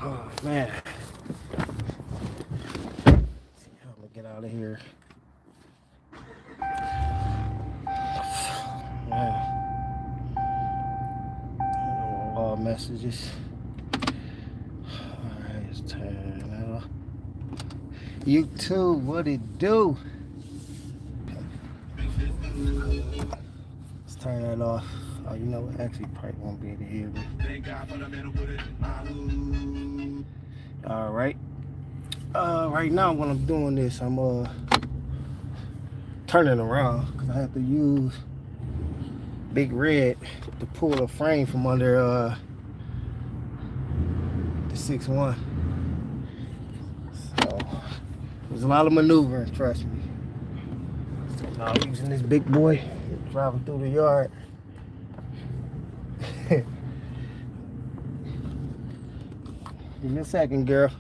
Oh man. I'm gonna get out of here. Man, all messages. Alright, let's turn that off. YouTube, what it do? Let's turn that off. Oh, you know what? Actually, probably won't be able to hear me. Alright. Right now, when I'm doing this, I'm turning around because I have to use Big Red to pull the frame from under the 6-1. So there's a lot of maneuvering, trust me. So now I'm using this big boy, driving through the yard. Give me a second, girl.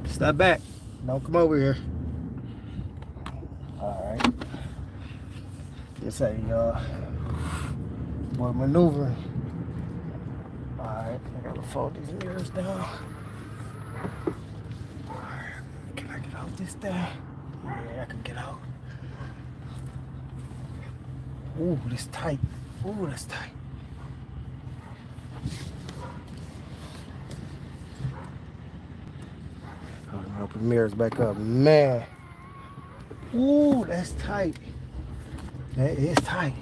Step back. Don't come over here. Alright. Just say, y'all. Boy, maneuvering. Alright, I gotta fold these mirrors down. Alright, can I get out this thing? Yeah, I can get out. Ooh, this tight. Ooh, that's tight. I'll put the mirrors back up. Man. Ooh, that's tight. That is tight.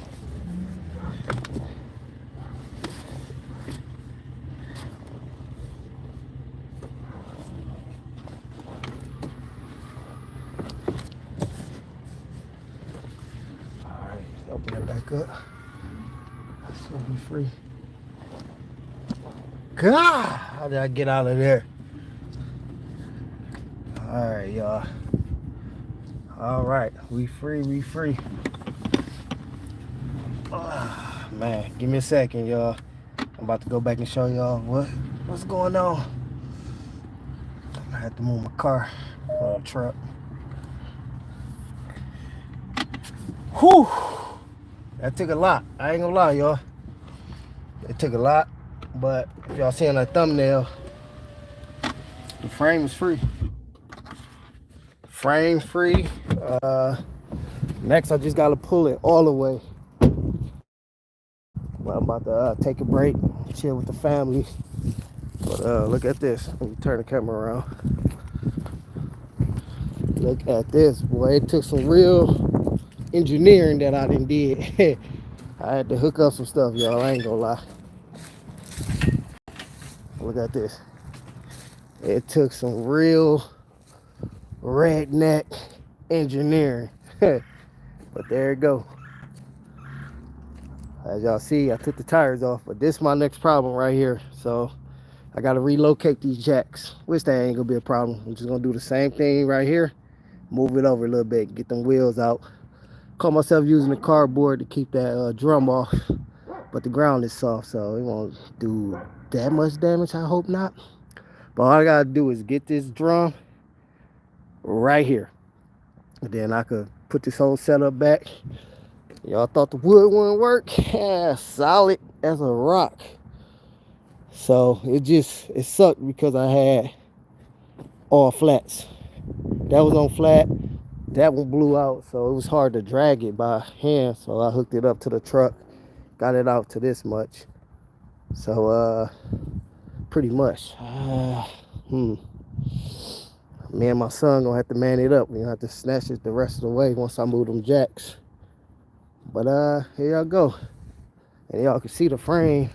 Alright, open it back up. So be free. God, how did I get out of there? Alright, y'all. Alright, we free, we free. Oh, man, give me a second, y'all. I'm about to go back and show y'all what's going on. I had to move my car or a truck. Whew! That took a lot. I ain't gonna lie, y'all. It took a lot, but if y'all see on that thumbnail, the frame is free. Frame free. Next, I just gotta pull it all the way. Well, I'm about to take a break, chill with the family. But look at this. Let me turn the camera around. Look at this, boy. It took some real engineering that I done did. I had to hook up some stuff, y'all. I ain't gonna lie. Look at this. It took some real redneck engineering. But there it go. As y'all see, I took the tires off, but this is my next problem right here. So I gotta relocate these jacks, which that ain't gonna be a problem. I'm just gonna do the same thing right here, move it over a little bit, get them wheels out. Caught myself using the cardboard to keep that drum off, but the ground is soft, so it won't do that much damage. I hope not. But all I gotta do is get this drum right here, and then I could put this whole setup back. Y'all thought the wood wouldn't work? Yeah, solid as a rock. So it sucked because I had all flats. That was on flat. That one blew out, so it was hard to drag it by hand. So I hooked it up to the truck, got it out to this much. So pretty much. Me and my son gonna have to man it up. We gonna have to snatch it the rest of the way once I move them jacks. But here y'all go. And y'all can see the frame.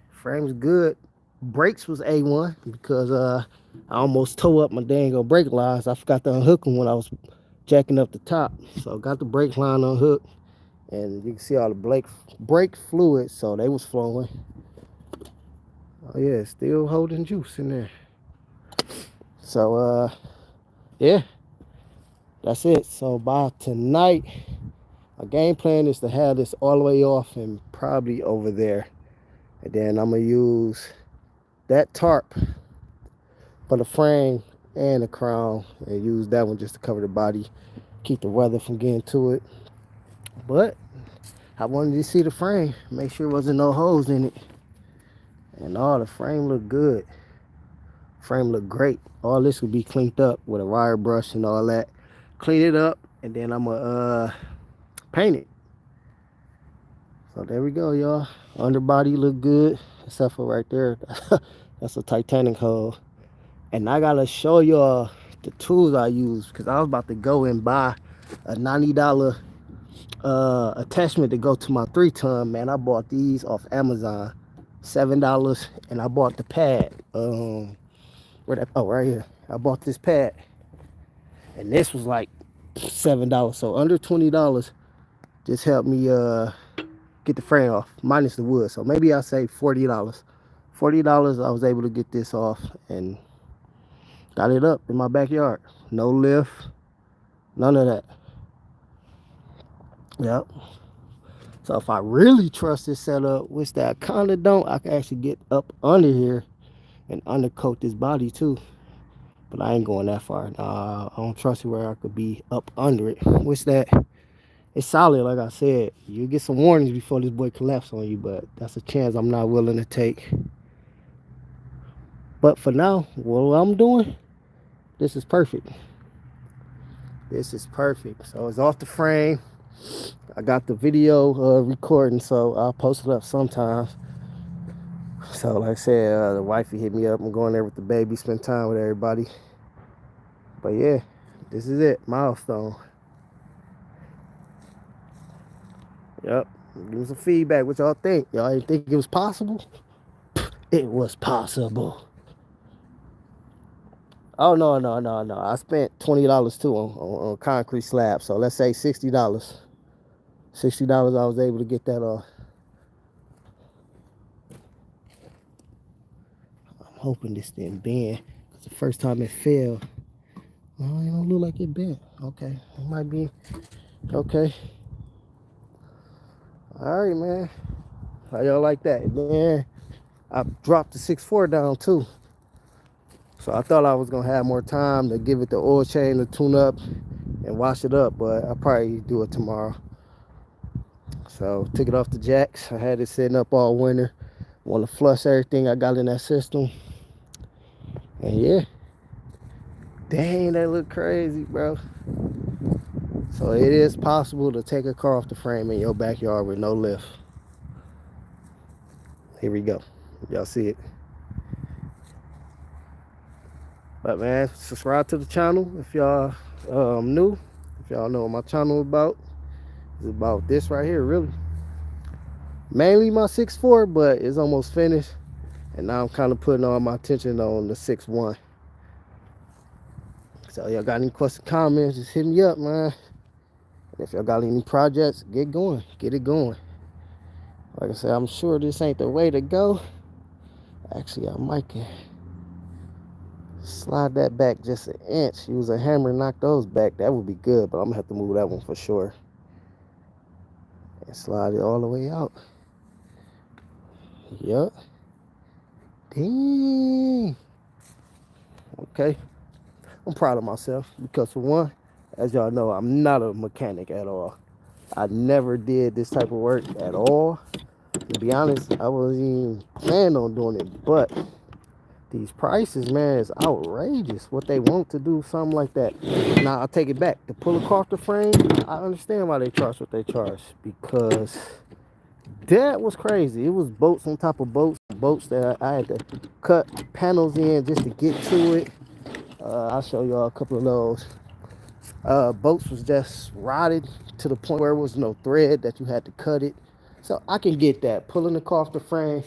Frame's good. Brakes was A1 because I almost tore up my dang old brake lines. I forgot to unhook them when I was jacking up the top. So got the brake line unhooked, and you can see all the brake fluid, so they was flowing. Oh yeah, still holding juice in there. So yeah, that's it. So by tonight, my game plan is to have this all the way off and probably over there. And then I'm going to use that tarp for the frame and the crown and use that one just to cover the body, keep the weather from getting to it. But I wanted to see the frame, make sure there wasn't no holes in it. And all the frame looked good. Frame looked great. All this would be cleaned up with a wire brush and all that. Clean it up, and then I'm gonna paint it. So there we go, y'all. Underbody look good, except for right there. That's a Titanic hole. And I gotta show y'all the tools I use, because I was about to go and buy a $90 attachment to go to my 3-ton. Man, I bought these off Amazon, $7, and I bought the pad. Where that? Oh, right here. I bought this pad, and this was like $7, so under $20. Just helped me get the frame off, minus the wood. So maybe I say $40. $40, I was able to get this off and got it up in my backyard. No lift, none of that. Yep. So if I really trust this setup, which that I kind of don't, I can actually get up under here and undercoat this body too. But I ain't going that far. Nah, I don't trust it where I could be up under it. Which that, it's solid, like I said. You'll get some warnings before this boy collapses on you, but that's a chance I'm not willing to take. But for now, what I'm doing, this is perfect. This is perfect. So it's off the frame. I got the video recording, so I'll post it up sometimes. So like I said, the wifey hit me up. I'm going there with the baby, spend time with everybody. But yeah, this is it. Milestone. Yep. Give me some feedback. What y'all think? Y'all didn't think it was possible? It was possible. Oh, no. I spent $20 too on concrete slab. So let's say $60. $60, I was able to get that off. I'm hoping this didn't bend. It's the first time it fell. Oh, it don't look like it bent. Okay. It might be. Okay. All right, man. How y'all like that? And then I dropped the 6.4 down too. So I thought I was gonna have more time to give it the oil change, to tune up and wash it up, but I'll probably do it tomorrow. So took it off the jacks. I had it sitting up all winter. Want to flush everything I got in that system. And yeah. Dang, that look crazy, bro. So it is possible to take a car off the frame in your backyard with no lift. Here we go. Y'all see it. But man, subscribe to the channel if y'all new. If y'all know what my channel is about. It's about this right here, really. Mainly my 6.4, but it's almost finished. And now I'm kind of putting all my attention on the 6.1. So y'all got any questions, comments, just hit me up, man. And if y'all got any projects, get going. Get it going. Like I said, I'm sure this ain't the way to go. Actually, I might can slide that back just an inch. Use a hammer and knock those back. That would be good, but I'm gonna have to move that one for sure. And slide it all the way out. Yup. Dang. Okay. I'm proud of myself because for one, as y'all know, I'm not a mechanic at all. I never did this type of work at all. To be honest, I wasn't even planning on doing it, but these prices, man, is outrageous. What they want to do, something like that. Now, I'll take it back. To pull a car off the frame, I understand why they charge what they charge, because that was crazy. It was bolts on top of bolts that I had to cut panels in just to get to it. I'll show y'all a couple of those. Bolts was just rotted to the point where there was no thread that you had to cut it. So I can get that. Pulling the car off the frame,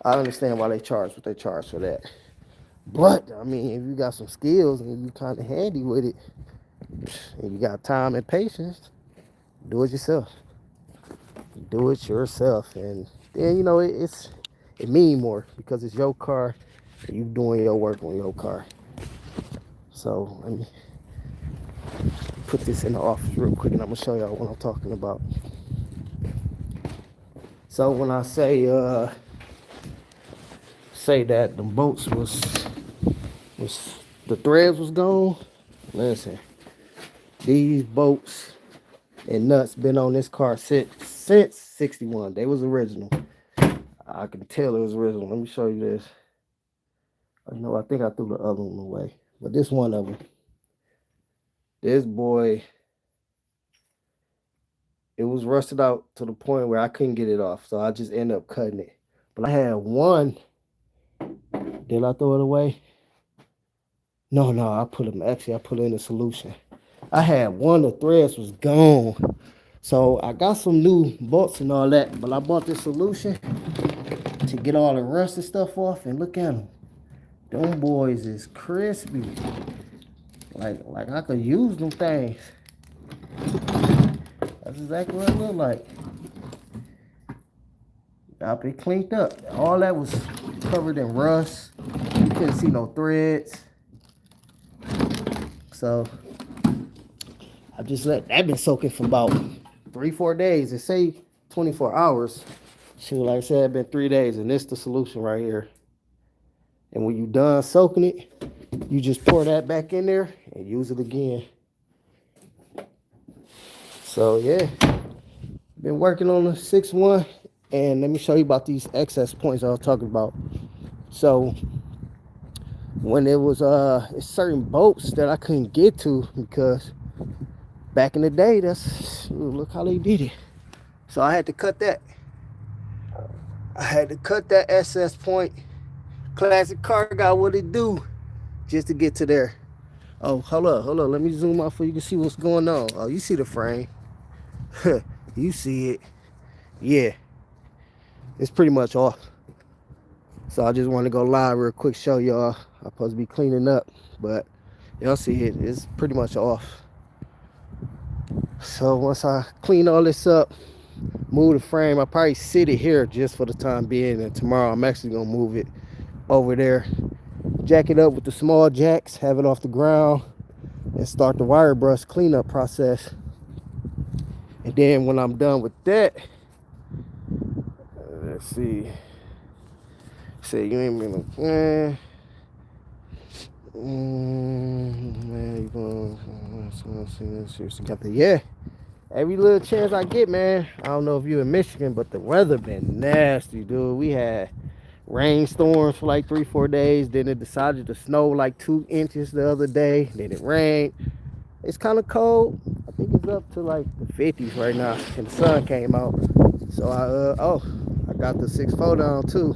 I understand why they charge what they charge for that. But, I mean, if you got some skills and you kind of handy with it, and you got time and patience, do it yourself. Do it yourself. And then, you know, it means more because it's your car and you doing your work on your car. So, let me put this in the office real quick and I'm going to show y'all what I'm talking about. So, when I say that the bolts was the threads was gone, listen, these bolts and nuts been on this car since since 61. They was original. I can tell it was original. Let me show you this. I know, I think I threw the other one away, but this one of them. This boy, it was rusted out to the point where I couldn't get it off, so I just ended up cutting it. But I had one. Did I throw it away? No, I put them. Actually, I put it in a solution. I had one. The threads was gone, so I got some new bolts and all that. But I bought this solution to get all the rust and stuff off. And look at them. Them boys is crispy. Like I could use them things. That's exactly what it looked like. Got it cleaned up. All that was covered in rust. You couldn't see no threads. So I just let that been soaking for about 3-4 days. It say 24 hours. Shoot, like I said, it's been 3 days, and this the solution right here. And when you done soaking it, you just pour that back in there and use it again. So yeah, been working on the 6-1, and let me show you about these excess points I was talking about. So when it was certain boats that I couldn't get to because back in the day, look how they did it. So I had to cut that. I had to cut that SS point. Classic car got what it do just to get to there. Oh, hold up. Let me zoom out so you can see what's going on. Oh, you see the frame. You see it. Yeah. It's pretty much off. So I just want to go live real quick, show y'all. I'm supposed to be cleaning up, but y'all see it. It's pretty much off. So once I clean all this up, move the frame, I'll probably sit it here just for the time being, and tomorrow I'm actually going to move it over there, jack it up with the small jacks, have it off the ground, and start the wire brush cleanup process. And then when I'm done with that, let's see. Say you ain't been man, you gonna yeah. Every little chance I get, man. I don't know if you in Michigan, but the weather been nasty, dude. We had rainstorms for like 3-4 days. Then it decided to snow like 2 inches the other day. Then it rained. It's kind of cold. I think it's up to like the 50s right now, and the sun came out. So I got the 6.4 down too.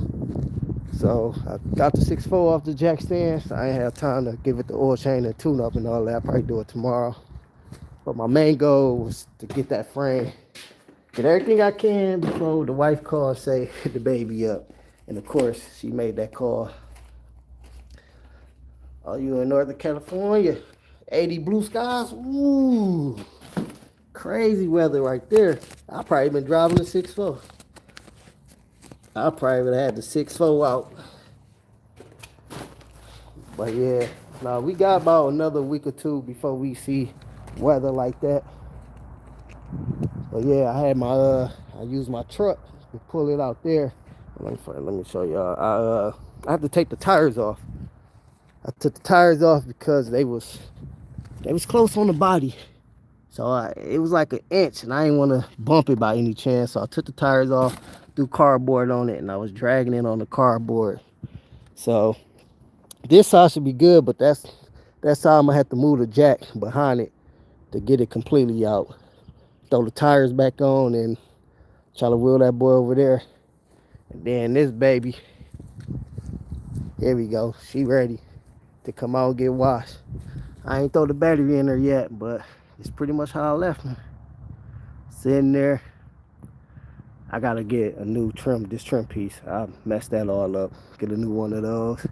So I got the 6.4 off the jack stand. So I ain't have time to give it the oil change and tune up and all that. I'll probably do it tomorrow. But my main goal was to get that frame, get everything I can before the wife called, say the baby up. And of course, she made that call. Oh, you in Northern California? 80 blue skies? Ooh, crazy weather right there. I probably been driving the 6.4. I probably would have had the 6.4 out. But yeah, now we got about another week or two before we see weather like that. But yeah, I had my I used my truck to pull it out there. Let me show y'all. I have to take the tires off. I took the tires off because they was close on the body. So it was like an inch, and I didn't want to bump it by any chance. So I took the tires off, threw cardboard on it, and I was dragging it on the cardboard. So this side should be good, but that's how I'm gonna have to move the jack behind it to get it completely out. Throw the tires back on and try to wheel that boy over there. And then this baby, here we go. She ready to come out and get washed. I ain't throw the battery in her yet, but it's pretty much how I left her. Sitting there. I gotta get a new trim piece. I messed that all up. Get a new one of those.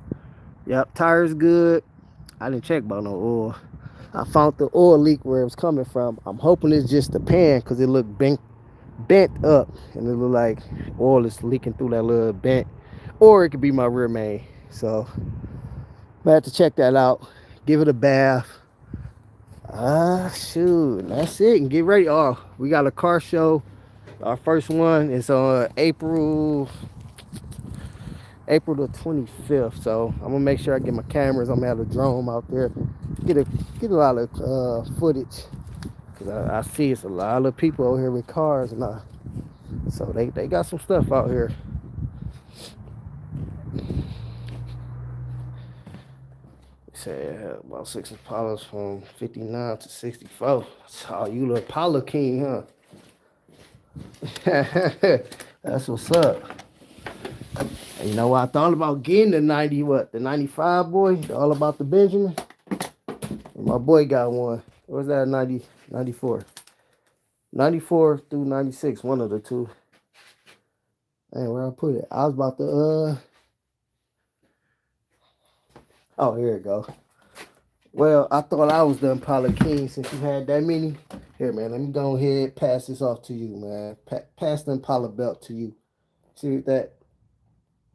Yep, tires good. I didn't check about no oil. I found the oil leak where it was coming from. I'm hoping it's just the pan because it looked bent up, and it looked like oil is leaking through that little bent. Or it could be my rear main. So I have to check that out. Give it a bath. Shoot, that's it, and get ready. Oh, we got a car show. Our first one is on April the 25th. So I'm gonna make sure I get my cameras. I'm gonna have a drone out there, get a lot of footage, because I see it's a lot of people over here with cars, and So they got some stuff out here. Said about 6 Impalas from 59 to 64. Oh, you the Impala king, huh? That's what's up. And you know what? I thought about getting the 90, the 95 boy, all about the Benjamin. And my boy got one. Where's that 90, 94? 94 through 96, one of the two. Ain't where I put it. I was about to, oh, here it go. Well, I thought I was the Impala king since you had that many. Here, man, let me go ahead pass this off to you, man. Pass the Impala belt to you. See that?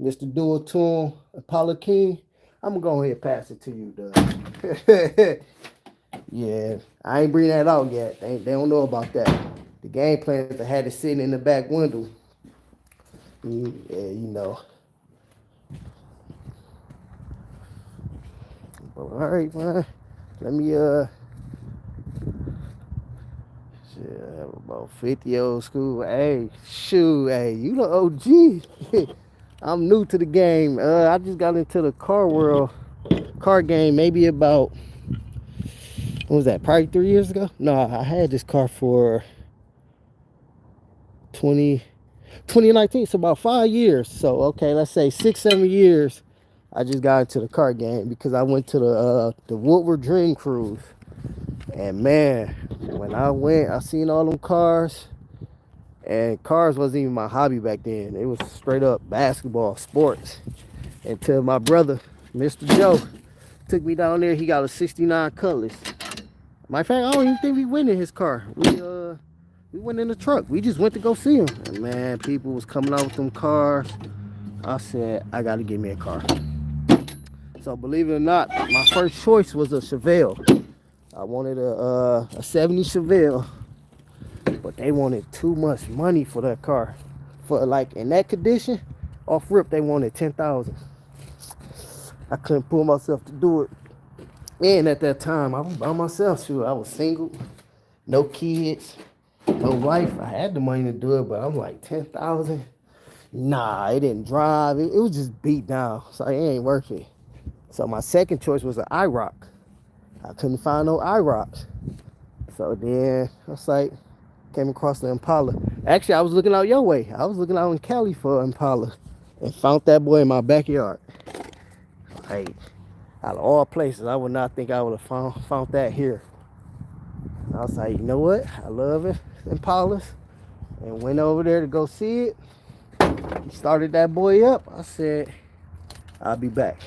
Mr. Dual Tune Impala King. I'm going to go ahead and pass it to you, Doug. Yeah, I ain't bring that out yet. They don't know about that. The game plan is I had it sitting in the back window. Yeah, you know. But, all right, man. Let me, shit, I have about 50 old school. Hey, shoot, hey, you the OG. I'm new to the game. I just got into the car game, maybe about, what was that, probably 3 years ago? No, I had this car for 2019, so about 5 years. So, okay, let's say 6, 7 years, I just got into the car game because I went to the Woodward Dream Cruise. And man, when I went, I seen all them cars. And cars wasn't even my hobby back then. It was straight up basketball, sports. Until my brother, Mr. Joe, took me down there. He got a 69 Cutlass. Matter of fact, I don't even think we went in his car. We went in the truck. We just went to go see him. And man, people was coming out with them cars. I said, I got to get me a car. So believe it or not, my first choice was a Chevelle. I wanted a 70 Chevelle. But they wanted too much money for that car. For like in that condition, off rip they wanted 10,000. I couldn't pull myself to do it. And at that time, I was by myself. Shoot, I was single, no kids, no wife. I had the money to do it, but I'm like 10,000. Nah, it didn't drive. It was just beat down, so it ain't worth it. So my second choice was an IROC. I couldn't find no IROCs. So then I was like, came across the Impala. Actually, I was looking out your way. I was looking out in Cali for Impala and found that boy in my backyard. Hey, out of all places, I would not think I would have found that here. And I was like, you know what? I love it, Impalas. And went over there to go see it. He started that boy up. I said, I'll be back.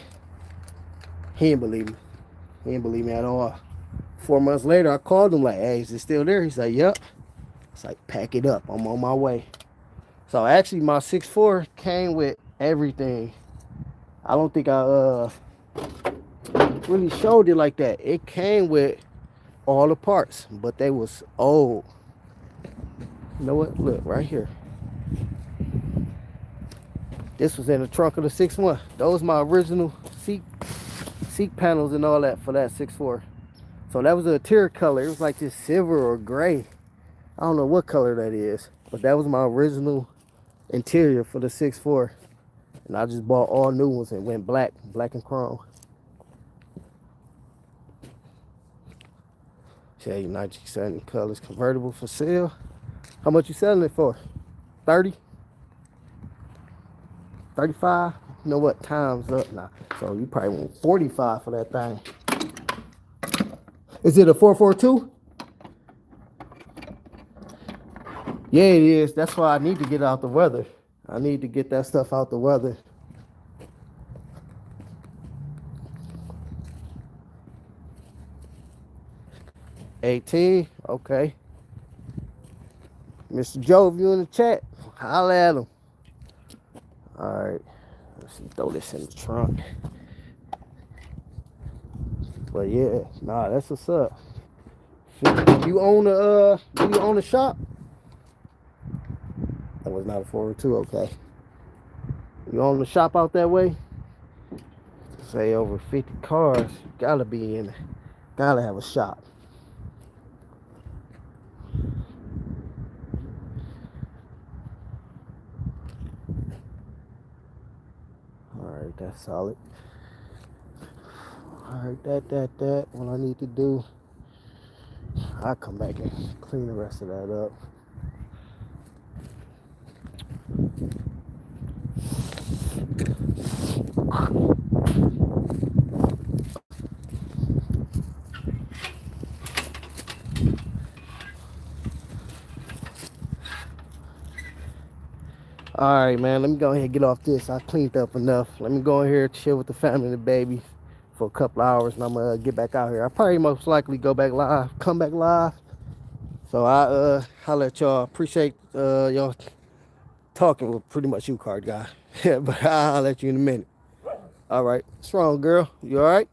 He didn't believe me. He didn't believe me at all. 4 months later, I called him like, hey, is it still there? He's like, yep. It's like, pack it up. I'm on my way. So actually, my 6'4" came with everything. I don't think I really showed it like that. It came with all the parts, but they was old. You know what? Look, right here. This was in the trunk of the 6'1". Those my original seat panels and all that for that 6'4". So that was a interior color. It was like this silver or gray. I don't know what color that is, but that was my original interior for the 6'4". And I just bought all new ones and went black and chrome. Tell you 1970 colors convertible for sale. How much you selling it for? 30? 35? You know what? Time's up now. So you probably want 45 for that thing. Is it a 442? Yeah, it is. That's why I need to get out the weather. I need to get that stuff out the weather. $18, okay. Mr. Joe, if you in the chat, holla at him. All right, let's throw this in the trunk. But yeah, nah, that's what's up. You own a shop? That was not a 402, okay. You own the shop out that way? Say over 50 cars, gotta have a shop. That's solid. Alright, that. What I need to do, I'll come back and clean the rest of that up. Alright, man, let me go ahead and get off this. I cleaned up enough. Let me go in here, chill with the family and the baby for a couple hours, and I'm gonna get back out here. I probably most likely go back live, come back live. So I'll let y'all appreciate y'all talking with pretty much you, card guy. Yeah, but I'll let you in a minute. All right, what's wrong, girl? You all right?